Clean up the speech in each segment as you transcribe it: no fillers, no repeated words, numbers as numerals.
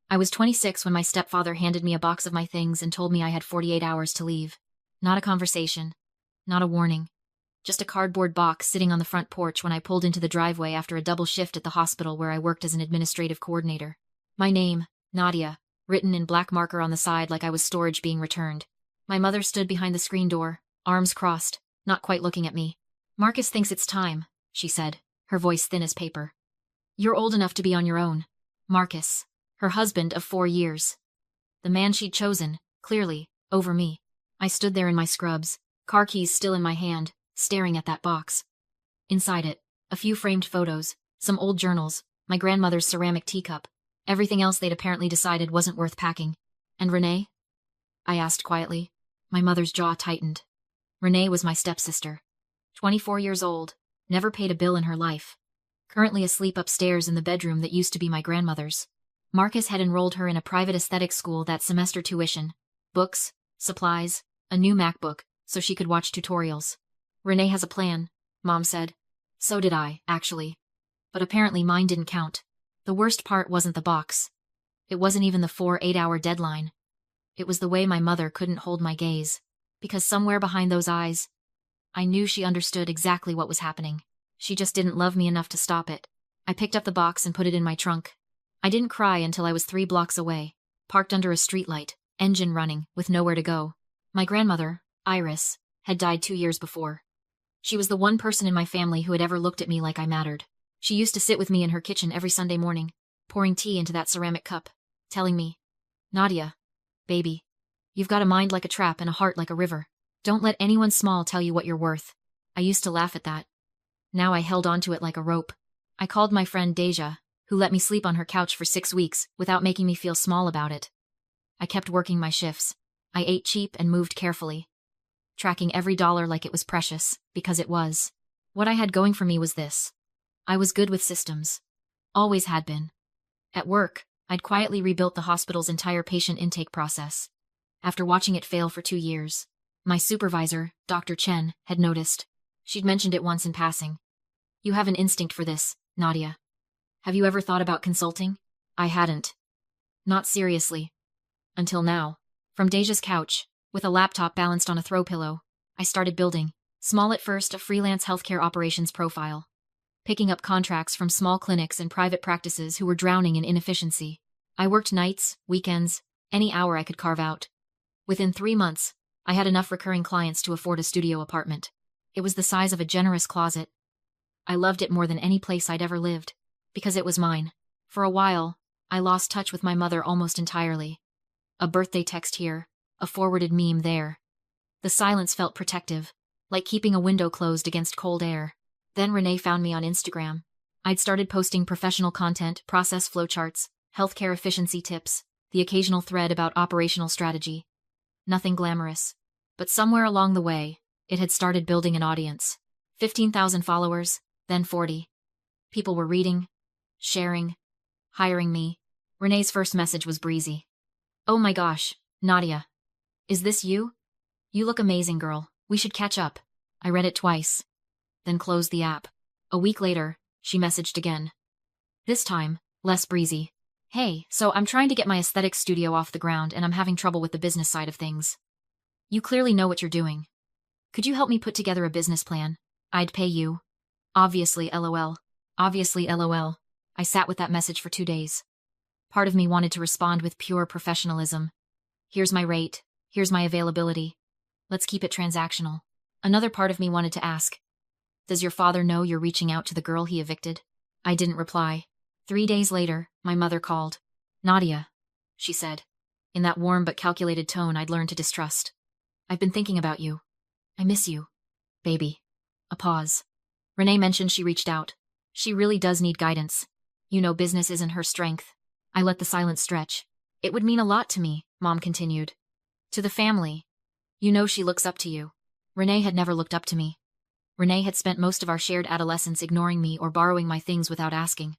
I was 26 when my stepfather handed me a box of my things and told me I had 48 hours to leave. Not a conversation. Not a warning. Just a cardboard box sitting on the front porch when I pulled into the driveway after a double shift at the hospital where I worked as an administrative coordinator. My name, Nadia, written in black marker on the side like I was storage being returned. My mother stood behind the screen door, arms crossed, not quite looking at me. "Marcus thinks it's time," she said, her voice thin as paper. "You're old enough to be on your own." Marcus, her husband of 4 years. The man she'd chosen, clearly, over me. I stood there in my scrubs, car keys still in my hand, staring at that box. Inside it, a few framed photos, some old journals, my grandmother's ceramic teacup. Everything else they'd apparently decided wasn't worth packing. "And Renee?" I asked quietly. My mother's jaw tightened. Renee was my stepsister. 24 years old, never paid a bill in her life. Currently asleep upstairs in the bedroom that used to be my grandmother's. Marcus had enrolled her in a private aesthetics school that semester tuition, books, supplies, a new MacBook, so she could watch tutorials. "Renee has a plan," Mom said. So did I, actually. But apparently mine didn't count. The worst part wasn't the box. It wasn't even the 4 8-hour deadline. It was the way my mother couldn't hold my gaze. Because somewhere behind those eyes, I knew she understood exactly what was happening. She just didn't love me enough to stop it. I picked up the box and put it in my trunk. I didn't cry until I was 3 blocks away, parked under a streetlight, engine running, with nowhere to go. My grandmother, Iris, had died 2 years before. She was the one person in my family who had ever looked at me like I mattered. She used to sit with me in her kitchen every Sunday morning, pouring tea into that ceramic cup, telling me, "Nadia, baby, you've got a mind like a trap and a heart like a river. Don't let anyone small tell you what you're worth." I used to laugh at that. Now I held onto it like a rope. I called my friend Deja, who let me sleep on her couch for 6 weeks without making me feel small about it. I kept working my shifts. I ate cheap and moved carefully, tracking every dollar like it was precious, because it was. What I had going for me was this. I was good with systems. Always had been. At work, I'd quietly rebuilt the hospital's entire patient intake process. After watching it fail for 2 years, my supervisor, Dr. Chen, had noticed. She'd mentioned it once in passing. "You have an instinct for this, Nadia. Have you ever thought about consulting?" I hadn't. Not seriously. Until now. From Deja's couch, with a laptop balanced on a throw pillow, I started building, small at first, a freelance healthcare operations profile. Picking up contracts from small clinics and private practices who were drowning in inefficiency. I worked nights, weekends, any hour I could carve out. Within 3 months, I had enough recurring clients to afford a studio apartment. It was the size of a generous closet. I loved it more than any place I'd ever lived, because it was mine. For a while, I lost touch with my mother almost entirely. A birthday text here, a forwarded meme there. The silence felt protective, like keeping a window closed against cold air. Then Renee found me on Instagram. I'd started posting professional content, process flowcharts, healthcare efficiency tips, the occasional thread about operational strategy. Nothing glamorous. But somewhere along the way, it had started building an audience. 15,000 followers, then 40. People were reading, sharing, hiring me. Renee's first message was breezy. "Oh my gosh, Nadia. Is this you? You look amazing, girl. We should catch up." I read it twice, then closed the app. A week later, she messaged again. This time, less breezy. "Hey, so I'm trying to get my aesthetics studio off the ground and I'm having trouble with the business side of things. You clearly know what you're doing. Could you help me put together a business plan? I'd pay you." Obviously, LOL. Obviously, LOL. I sat with that message for 2 days. Part of me wanted to respond with pure professionalism. "Here's my rate. Here's my availability. Let's keep it transactional." Another part of me wanted to ask, "Does your father know you're reaching out to the girl he evicted?" I didn't reply. 3 days later, my mother called. "Nadia," she said, in that warm but calculated tone I'd learned to distrust. "I've been thinking about you. I miss you, baby." A pause. Renee mentioned she reached out. She really does need guidance. You know, business isn't her strength. I let the silence stretch. "It would mean a lot to me," Mom continued. "To the family. You know she looks up to you." Renee had never looked up to me. Renee had spent most of our shared adolescence ignoring me or borrowing my things without asking.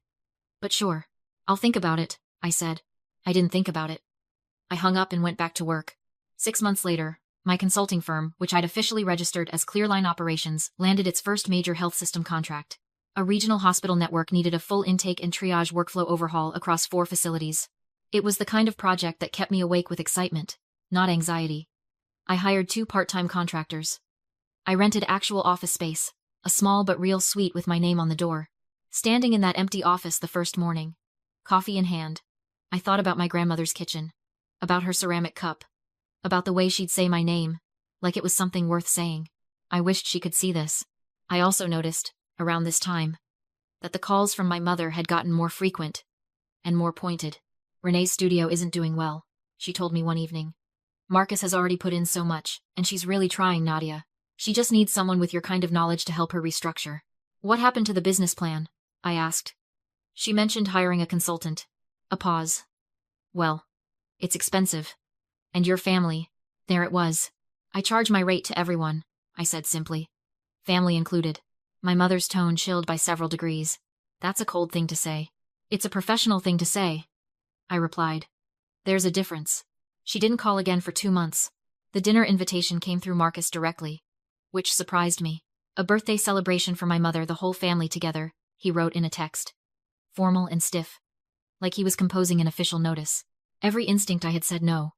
"But sure, I'll think about it," I said. I didn't think about it. I hung up and went back to work. 6 months later, my consulting firm, which I'd officially registered as Clearline Operations, landed its first major health system contract. A regional hospital network needed a full intake and triage workflow overhaul across 4 facilities. It was the kind of project that kept me awake with excitement, not anxiety. I hired 2 part-time contractors. I rented actual office space, a small but real suite with my name on the door. Standing in that empty office the first morning, coffee in hand, I thought about my grandmother's kitchen, about her ceramic cup, about the way she'd say my name, like it was something worth saying. I wished she could see this. I also noticed, around this time, that the calls from my mother had gotten more frequent and more pointed. Renee's studio isn't doing well, she told me one evening. Marcus has already put in so much, and she's really trying, Nadia. She just needs someone with your kind of knowledge to help her restructure. What happened to the business plan? I asked. She mentioned hiring a consultant. A pause. Well, it's expensive. And your family. There it was. I charge my rate to everyone, I said simply. Family included. My mother's tone chilled by several degrees. That's a cold thing to say. It's a professional thing to say, I replied. There's a difference. She didn't call again for 2 months. The dinner invitation came through Marcus directly, which surprised me. A birthday celebration for my mother, the whole family together, he wrote in a text. Formal and stiff. Like he was composing an official notice. Every instinct I had said no.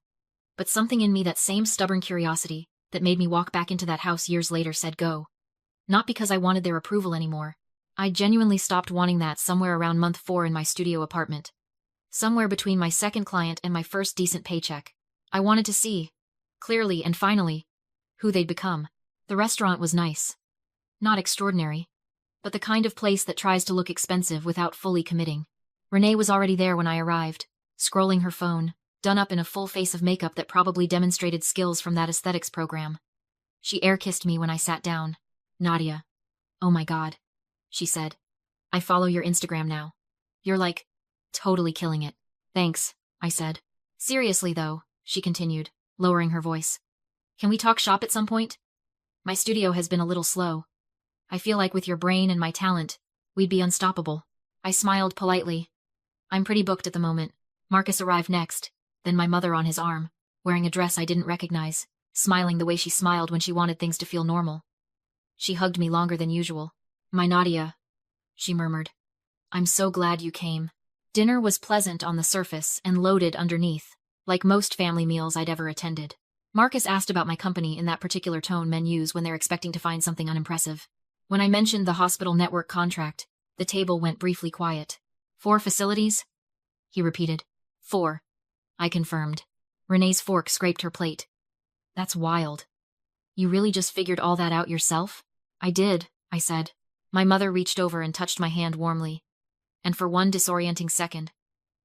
But something in me, that same stubborn curiosity, that made me walk back into that house years later, said go. Not because I wanted their approval anymore. I genuinely stopped wanting that somewhere around month 4 in my studio apartment. Somewhere between my second client and my first decent paycheck. I wanted to see, clearly and finally, who they'd become. The restaurant was nice. Not extraordinary, but the kind of place that tries to look expensive without fully committing. Renee was already there when I arrived, scrolling her phone, done up in a full face of makeup that probably demonstrated skills from that aesthetics program. She air-kissed me when I sat down. Nadia. Oh my God, she said. I follow your Instagram now. You're like, totally killing it. Thanks, I said. Seriously though, she continued, lowering her voice. Can we talk shop at some point? My studio has been a little slow. I feel like with your brain and my talent, we'd be unstoppable. I smiled politely. I'm pretty booked at the moment. Marcus arrived next, then my mother on his arm, wearing a dress I didn't recognize, smiling the way she smiled when she wanted things to feel normal. She hugged me longer than usual. My Nadia, she murmured. I'm so glad you came. Dinner was pleasant on the surface and loaded underneath, like most family meals I'd ever attended. Marcus asked about my company in that particular tone men use when they're expecting to find something unimpressive. When I mentioned the hospital network contract, the table went briefly quiet. 4 facilities? He repeated. 4. I confirmed. Renee's fork scraped her plate. That's wild. You really just figured all that out yourself? I did, I said. My mother reached over and touched my hand warmly. And for one disorienting second,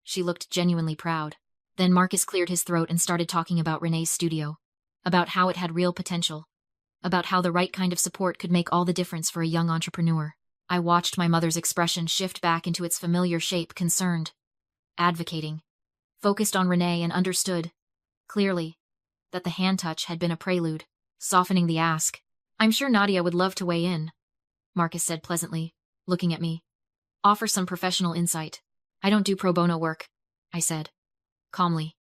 she looked genuinely proud. Then Marcus cleared his throat and started talking about Renee's studio. About how it had real potential. About how the right kind of support could make all the difference for a young entrepreneur. I watched my mother's expression shift back into its familiar shape, concerned. Advocating. Focused on Renee, and understood, clearly, that the hand touch had been a prelude, softening the ask. I'm sure Nadia would love to weigh in, Marcus said pleasantly, looking at me. Offer some professional insight. I don't do pro bono work, I said. Calmly.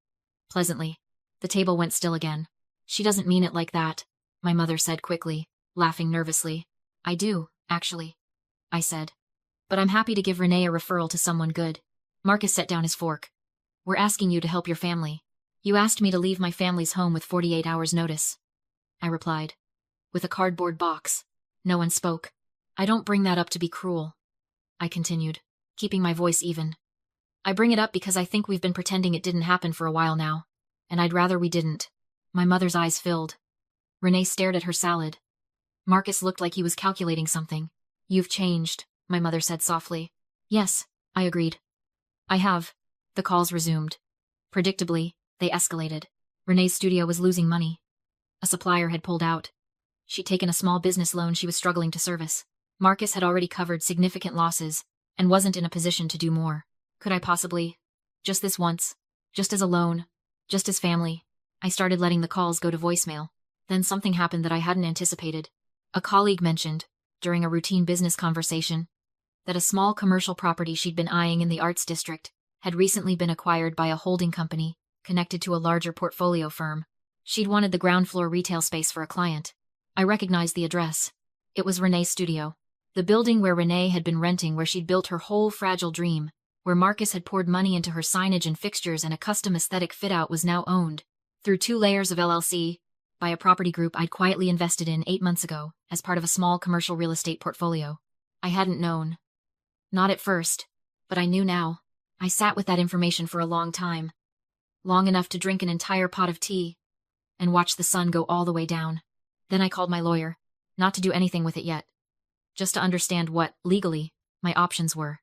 Pleasantly. The table went still again. She doesn't mean it like that, my mother said quickly, laughing nervously. I do, actually, I said. But I'm happy to give Renee a referral to someone good. Marcus set down his fork. We're asking you to help your family. You asked me to leave my family's home with 48 hours notice, I replied. With a cardboard box. No one spoke. I don't bring that up to be cruel, I continued, keeping my voice even. I bring it up because I think we've been pretending it didn't happen for a while now, and I'd rather we didn't. My mother's eyes filled. Renee stared at her salad. Marcus looked like he was calculating something. You've changed, my mother said softly. Yes, I agreed. I have. The calls resumed. Predictably, they escalated. Renee's studio was losing money. A supplier had pulled out. She'd taken a small business loan she was struggling to service. Marcus had already covered significant losses and wasn't in a position to do more. Could I possibly? Just this once. Just as a loan. Just as family. I started letting the calls go to voicemail. Then something happened that I hadn't anticipated. A colleague mentioned, during a routine business conversation, that a small commercial property she'd been eyeing in the arts district had recently been acquired by a holding company connected to a larger portfolio firm. She'd wanted the ground floor retail space for a client. I recognized the address. It was Renee's studio. The building where Renee had been renting, where she'd built her whole fragile dream, where Marcus had poured money into her signage and fixtures and a custom aesthetic fit-out was now owned, through 2 layers of LLC, by a property group I'd quietly invested in 8 months ago as part of a small commercial real estate portfolio. I hadn't known. Not at first, but I knew now. I sat with that information for a long time. Long enough to drink an entire pot of tea and watch the sun go all the way down. Then I called my lawyer, not to do anything with it yet. Just to understand what, legally, my options were.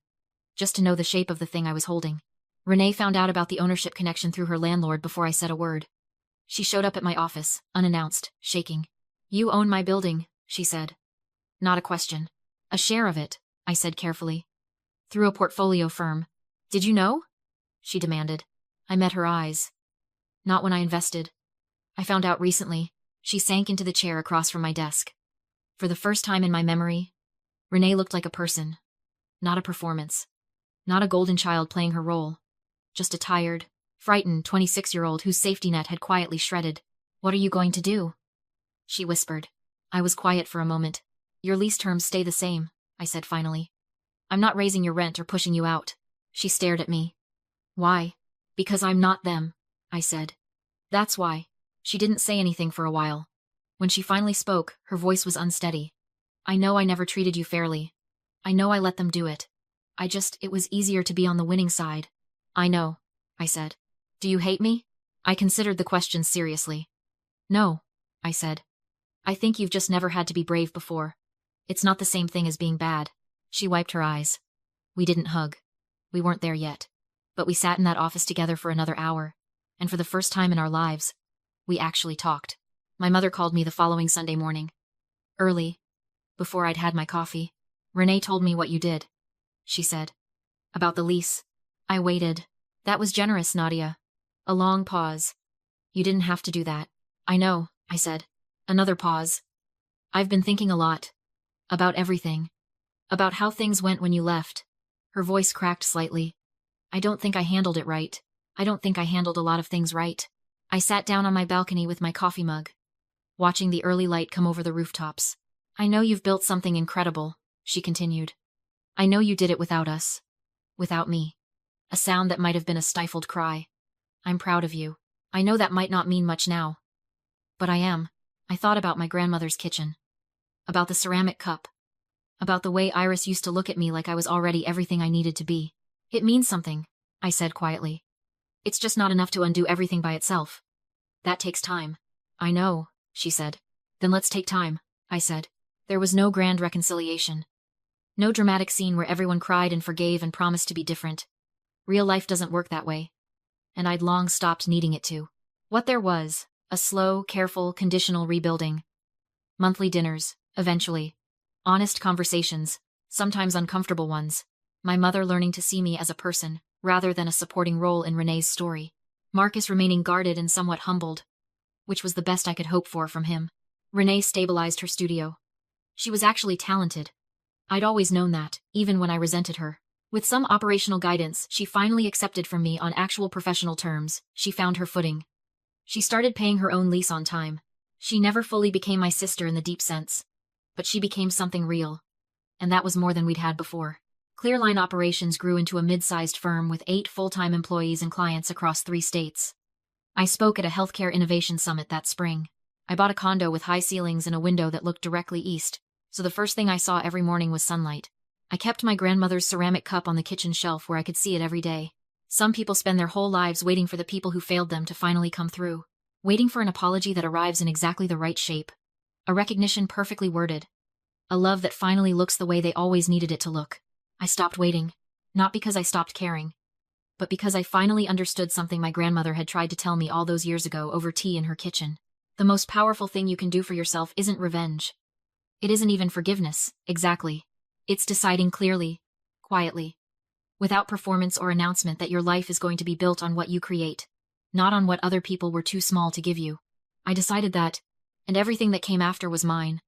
Just to know the shape of the thing I was holding. Renee found out about the ownership connection through her landlord before I said a word. She showed up at my office, unannounced, shaking. "You own my building," she said. "Not a question." "A share of it," I said carefully. "Through a portfolio firm." "Did you know?" she demanded. I met her eyes. "Not when I invested. I found out recently." She sank into the chair across from my desk. For the first time in my memory, Renee looked like a person. Not a performance. Not a golden child playing her role. Just a tired, frightened 26-year-old whose safety net had quietly shredded. "What are you going to do?" she whispered. I was quiet for a moment. "Your lease terms stay the same," I said finally. "I'm not raising your rent or pushing you out." She stared at me. "Why?" "Because I'm not them," I said. "That's why." She didn't say anything for a while. When she finally spoke, her voice was unsteady. "I know I never treated you fairly. I know I let them do it. It was easier to be on the winning side." "I know," I said. "Do you hate me?" I considered the question seriously. "No," I said. "I think you've just never had to be brave before. It's not the same thing as being bad." She wiped her eyes. We didn't hug. We weren't there yet. But we sat in that office together for another hour, and for the first time in our lives, we actually talked. My mother called me the following Sunday morning. Early, before I'd had my coffee. "Renee told me what you did," she said. "About the lease." I waited. "That was generous, Nadia." A long pause. "You didn't have to do that." "I know," I said. Another pause. "I've been thinking a lot. About everything. About how things went when you left." Her voice cracked slightly. "I don't think I handled it right. I don't think I handled a lot of things right." I sat down on my balcony with my coffee mug, watching the early light come over the rooftops. "I know you've built something incredible," she continued. "I know you did it without us. Without me." A sound that might have been a stifled cry. "I'm proud of you. I know that might not mean much now. But I am." I thought about my grandmother's kitchen. About the ceramic cup. About the way Iris used to look at me like I was already everything I needed to be. "It means something," I said quietly. "It's just not enough to undo everything by itself. That takes time." "I know," she said. "Then let's take time," I said. There was no grand reconciliation. No dramatic scene where everyone cried and forgave and promised to be different. Real life doesn't work that way. And I'd long stopped needing it to. What there was, a slow, careful, conditional rebuilding. Monthly dinners, eventually. Honest conversations, sometimes uncomfortable ones. My mother learning to see me as a person, rather than a supporting role in Renee's story. Marcus remaining guarded and somewhat humbled, which was the best I could hope for from him. Renee stabilized her studio. She was actually talented. I'd always known that, even when I resented her. With some operational guidance she finally accepted from me on actual professional terms, she found her footing. She started paying her own lease on time. She never fully became my sister in the deep sense. But she became something real. And that was more than we'd had before. Clearline Operations grew into a mid-sized firm with 8 full-time employees and clients across 3 states. I spoke at a healthcare innovation summit that spring. I bought a condo with high ceilings and a window that looked directly east, so the first thing I saw every morning was sunlight. I kept my grandmother's ceramic cup on the kitchen shelf where I could see it every day. Some people spend their whole lives waiting for the people who failed them to finally come through. Waiting for an apology that arrives in exactly the right shape. A recognition perfectly worded. A love that finally looks the way they always needed it to look. I stopped waiting. Not because I stopped caring, but because I finally understood something my grandmother had tried to tell me all those years ago over tea in her kitchen. The most powerful thing you can do for yourself isn't revenge. It isn't even forgiveness, exactly. It's deciding clearly, quietly, without performance or announcement that your life is going to be built on what you create, not on what other people were too small to give you. I decided that, and everything that came after was mine.